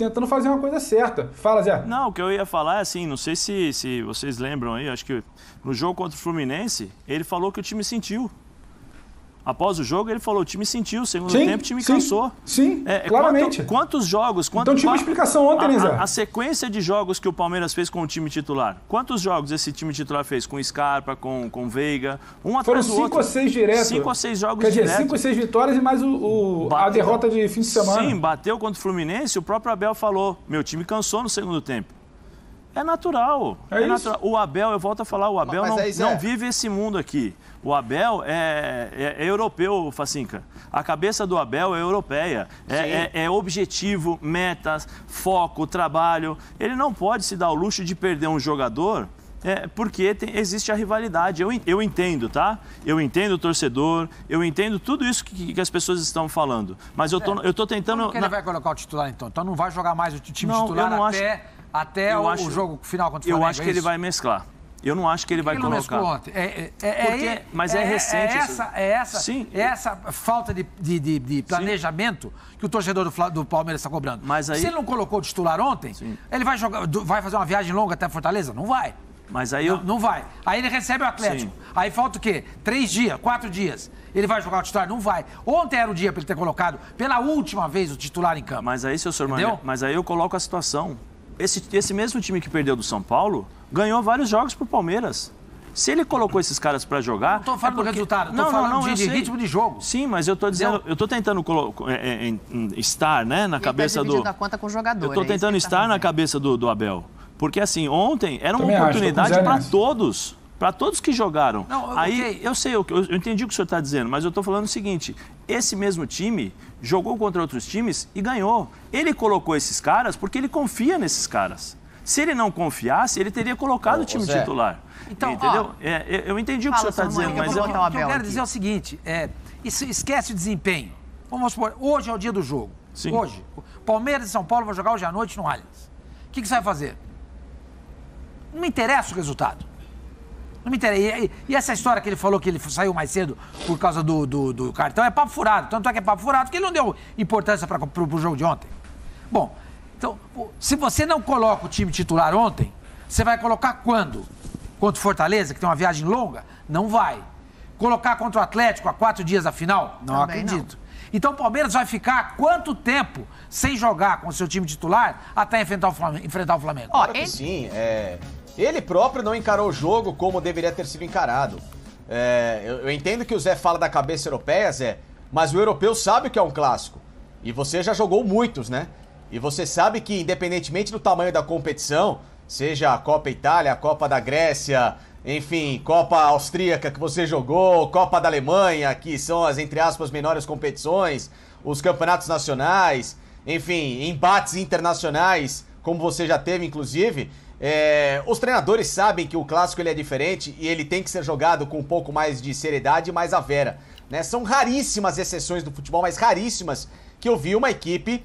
tentando fazer uma coisa certa. Fala, Zé. Não, o que eu ia falar é assim, não sei se vocês lembram aí, acho que no jogo contra o Fluminense, ele falou que o time sentiu. Após o jogo, ele falou, o time sentiu, segundo tempo o time cansou. Sim, claramente. Quantos jogos? Então tinha uma explicação ontem, né, Zé? A sequência de jogos que o Palmeiras fez com o time titular. Quantos jogos esse time titular fez? Com Scarpa, com Veiga, um atrás do outro. Foram 5 ou 6 diretos. 5 ou 6 jogos diretos. diretos. 5 ou 6 vitórias e mais a derrota de fim de semana. Sim, bateu contra o Fluminense, o próprio Abel falou, meu time cansou no segundo tempo. É natural. É natural. O Abel, eu volto a falar, o Abel não vive esse mundo aqui. O Abel é europeu, Facinca. A cabeça do Abel é europeia. É objetivo, metas, foco, trabalho. Ele não pode se dar o luxo de perder um jogador porque existe a rivalidade. Eu entendo, tá? Eu entendo o torcedor, eu entendo tudo isso que as pessoas estão falando. Mas eu tô tentando... Como que ele vai colocar o titular, então? Então não vai jogar mais o time titular até o jogo final contra o Flamengo? Eu acho que ele vai mesclar. Eu não acho que ele vai colocar. Não mesclou ontem? Mas é recente. Essa falta de planejamento que o torcedor do Palmeiras está cobrando. Se ele não colocou o titular ontem, ele vai fazer uma viagem longa até Fortaleza? Não vai. Mas aí não vai. Aí ele recebe o Atlético. Sim. Aí falta o quê? 3 dias, 4 dias. Ele vai jogar o titular? Não vai. Ontem era o dia para ele ter colocado pela última vez o titular em campo. Mas aí, seu senhor Mané, mas aí eu coloco a situação. Esse mesmo time que perdeu do São Paulo ganhou vários jogos pro Palmeiras. Se ele colocou esses caras para jogar... Não tô falando do resultado, tô falando de ritmo de jogo. Sim, mas eu tô dizendo, eu tô tentando estar, né, na cabeça do... A conta com o jogador, eu tô tentando estar na cabeça do Abel. Porque assim, ontem era uma oportunidade para todos. Para todos que jogaram. Eu sei, eu entendi o que o senhor está dizendo, mas eu estou falando o seguinte, esse mesmo time jogou contra outros times e ganhou. Ele colocou esses caras porque ele confia nesses caras. Se ele não confiasse, ele teria colocado o time titular. Então, entendeu? Eu entendi o que o senhor está dizendo, mas o que eu quero dizer é o seguinte, esquece o desempenho. Vamos supor, hoje é o dia do jogo. Sim. Hoje. Palmeiras e São Paulo vão jogar hoje à noite no Allianz. O que você vai fazer? Não me interessa o resultado. Não me interessa. E essa história que ele falou que ele saiu mais cedo por causa do cartão é papo furado. Tanto é que é papo furado porque ele não deu importância para o jogo de ontem. Bom, então, se você não coloca o time titular ontem, você vai colocar quando? Contra o Fortaleza, que tem uma viagem longa? Não vai. Colocar contra o Atlético a 4 dias da final? Não acredito. Não. Então o Palmeiras vai ficar quanto tempo sem jogar com o seu time titular até enfrentar o Flamengo? Claro que sim. Ele próprio não encarou o jogo como deveria ter sido encarado. Eu entendo que o Zé fala da cabeça europeia, Zé, mas o europeu sabe o que é um clássico. E você já jogou muitos, né? E você sabe que, independentemente do tamanho da competição, seja a Copa Itália, a Copa da Grécia, enfim, Copa Austríaca que você jogou, Copa da Alemanha, que são as, entre aspas, menores competições, os campeonatos nacionais, enfim, embates internacionais, como você já teve, inclusive... os treinadores sabem que o clássico ele é diferente e ele tem que ser jogado com um pouco mais de seriedade e mais a vera, né? São raríssimas exceções do futebol, mas raríssimas, que eu vi uma equipe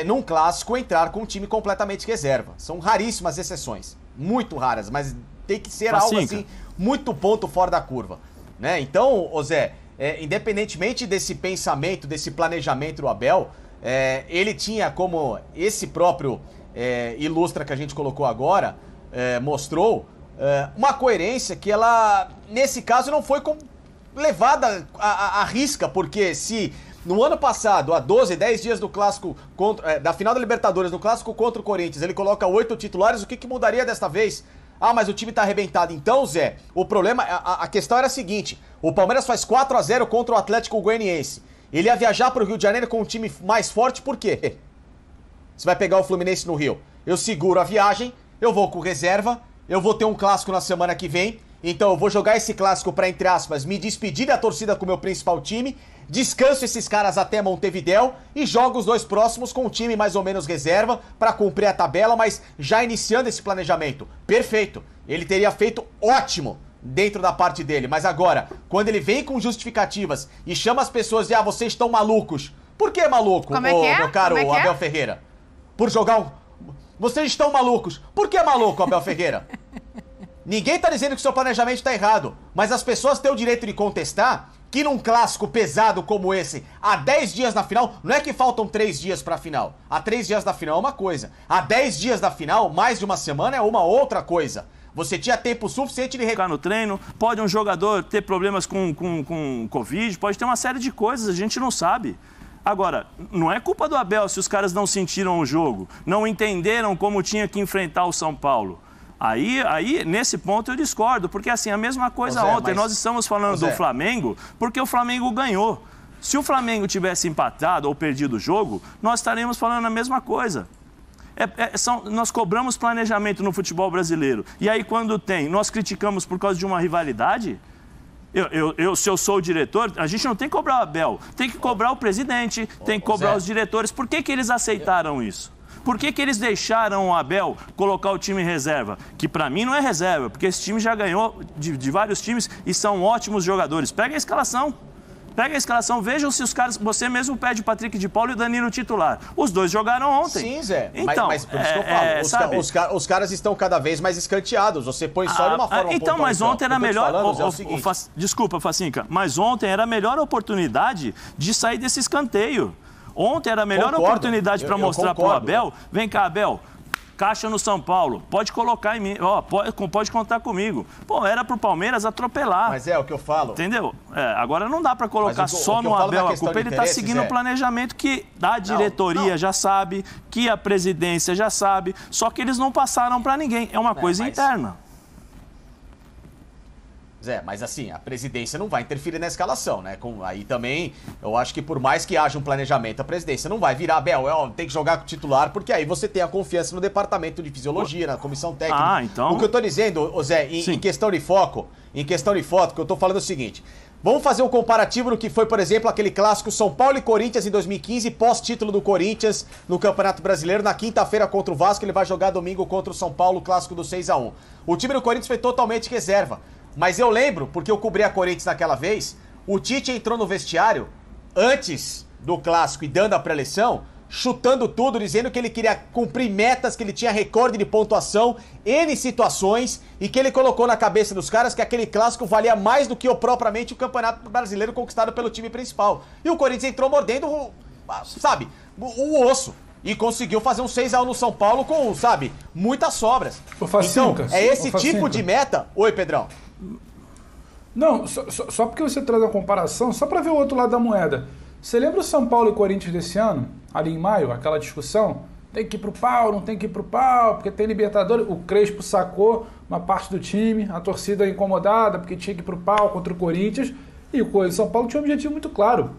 num clássico entrar com um time completamente reserva. São raríssimas exceções, muito raras, mas tem que ser algo assim, muito ponto fora da curva, né? Então, Zé, independentemente desse pensamento, desse planejamento do Abel, ele tinha como esse próprio... ilustra que a gente colocou agora, mostrou uma coerência que ela, nesse caso, não foi levada à risca, porque se no ano passado, há 10 dias do clássico da final da Libertadores, no clássico contra o Corinthians, ele coloca 8 titulares, o que mudaria desta vez? Ah, mas o time tá arrebentado. Então, Zé, o problema, a questão era a seguinte, o Palmeiras faz 4-0 contra o Atlético Goianiense. Ele ia viajar pro Rio de Janeiro com um time mais forte, por quê? Você vai pegar o Fluminense no Rio. Eu seguro a viagem, eu vou com reserva, eu vou ter um clássico na semana que vem, então eu vou jogar esse clássico pra, entre aspas, me despedir da torcida com o meu principal time, descanso esses caras até Montevidéu e jogo os 2 próximos com o time mais ou menos reserva pra cumprir a tabela, mas já iniciando esse planejamento. Perfeito. Ele teria feito ótimo dentro da parte dele, mas agora, quando ele vem com justificativas e chama as pessoas de, vocês estão malucos. Por que maluco, meu caro Abel Ferreira? Por jogar Vocês estão malucos. Por que maluco, Abel Ferreira? Ninguém tá dizendo que o seu planejamento tá errado, mas as pessoas têm o direito de contestar que num clássico pesado como esse, há 10 dias da final, não é que faltam 3 dias pra final. Há 3 dias da final é uma coisa. Há 10 dias da final, mais de uma semana, é uma outra coisa. Você tinha tempo suficiente de ficar no treino, pode um jogador ter problemas com Covid, pode ter uma série de coisas, a gente não sabe. Agora, não é culpa do Abel se os caras não sentiram o jogo, não entenderam como tinha que enfrentar o São Paulo. Aí, nesse ponto eu discordo, porque assim, a mesma coisa ontem, nós estamos falando do Flamengo, porque o Flamengo ganhou. Se o Flamengo tivesse empatado ou perdido o jogo, nós estaríamos falando a mesma coisa. Nós cobramos planejamento no futebol brasileiro. E aí, quando nós criticamos por causa de uma rivalidade. Se eu sou o diretor, a gente não tem que cobrar o Abel, tem que cobrar o presidente, tem que cobrar os diretores. Por que eles aceitaram isso? Por que eles deixaram o Abel colocar o time em reserva? Que para mim não é reserva, porque esse time já ganhou de vários times e são ótimos jogadores. Pega a escalação. Pega a escalação, vejam se os caras... Você mesmo pede o Patrick de Paulo e o Danilo titular. Os dois jogaram ontem. Sim, Zé. Então, mas por isso que eu falo, os caras estão cada vez mais escanteados. Você põe só de uma forma então, mas ontem era melhor... Desculpa, Facinca, mas ontem era a melhor oportunidade de sair desse escanteio. Ontem era a melhor oportunidade para mostrar para o Abel. Vem cá, Abel. Caixa no São Paulo, pode colocar em mim, pode contar comigo. Pô, era pro Palmeiras atropelar. Mas é o que eu falo. Entendeu? Agora não dá pra colocar só no Abel a culpa, ele tá seguindo o planejamento que a diretoria já sabe, que a presidência já sabe, só que eles não passaram pra ninguém, é uma coisa interna. Zé, mas assim, a presidência não vai interferir na escalação, né? Aí também, eu acho que por mais que haja um planejamento, a presidência não vai virar, Abel, tem que jogar com o titular, porque aí você tem a confiança no departamento de fisiologia, na comissão técnica. Então... O que eu tô dizendo, Zé, em questão de foco, que eu tô falando é o seguinte, vamos fazer um comparativo no que foi, por exemplo, aquele clássico São Paulo e Corinthians em 2015, pós-título do Corinthians no Campeonato Brasileiro, na quinta-feira contra o Vasco, ele vai jogar domingo contra o São Paulo, clássico do 6-1. O time do Corinthians foi totalmente reserva. Mas eu lembro, porque eu cobri a Corinthians naquela vez, o Tite entrou no vestiário antes do clássico e dando a pré-eleição, chutando tudo, dizendo que ele queria cumprir metas, que ele tinha recorde de pontuação, N situações, e que ele colocou na cabeça dos caras que aquele clássico valia mais do que propriamente o Campeonato Brasileiro conquistado pelo time principal. E o Corinthians entrou mordendo, o osso. E conseguiu fazer um 6-1 no São Paulo com, muitas sobras. Então, é esse tipo de meta... Oi, Pedrão. Não, só porque você traz a comparação, só para ver o outro lado da moeda. Você lembra o São Paulo e Corinthians desse ano? Ali em maio, aquela discussão? Tem que ir pro pau, não tem que ir pro pau, porque tem Libertadores. O Crespo sacou uma parte do time, a torcida incomodada, porque tinha que ir pro pau contra o Corinthians. E o São Paulo tinha um objetivo muito claro.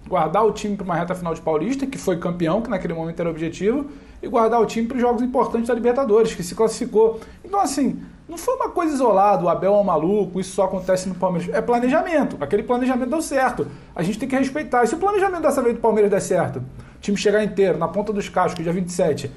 Guardar o time para uma reta final de Paulista, que foi campeão, que naquele momento era o objetivo, e guardar o time para os jogos importantes da Libertadores, que se classificou. Então, assim, não foi uma coisa isolada, o Abel é um maluco, isso só acontece no Palmeiras. É planejamento, aquele planejamento deu certo. A gente tem que respeitar. E se o planejamento dessa vez do Palmeiras der certo, o time chegar inteiro, na ponta dos cascos, dia 27,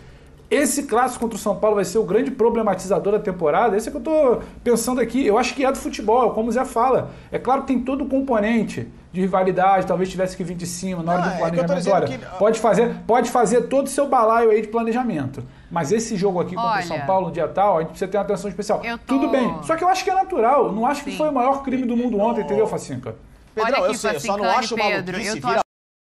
esse clássico contra o São Paulo vai ser o grande problematizador da temporada. Esse é que eu tô pensando aqui. Eu acho que é do futebol, como o Zé fala. É claro que tem todo o componente de rivalidade, talvez tivesse que vir de cima na hora do planejamento. Olha, pode fazer todo o seu balaio aí de planejamento. Mas esse jogo aqui contra o São Paulo, no dia tal, a gente precisa ter uma atenção especial. Tudo bem. Só que eu acho que é natural. Não acho que foi o maior crime do mundo ontem, entendeu, Facinca? Pedrão, eu só não acho maluquice.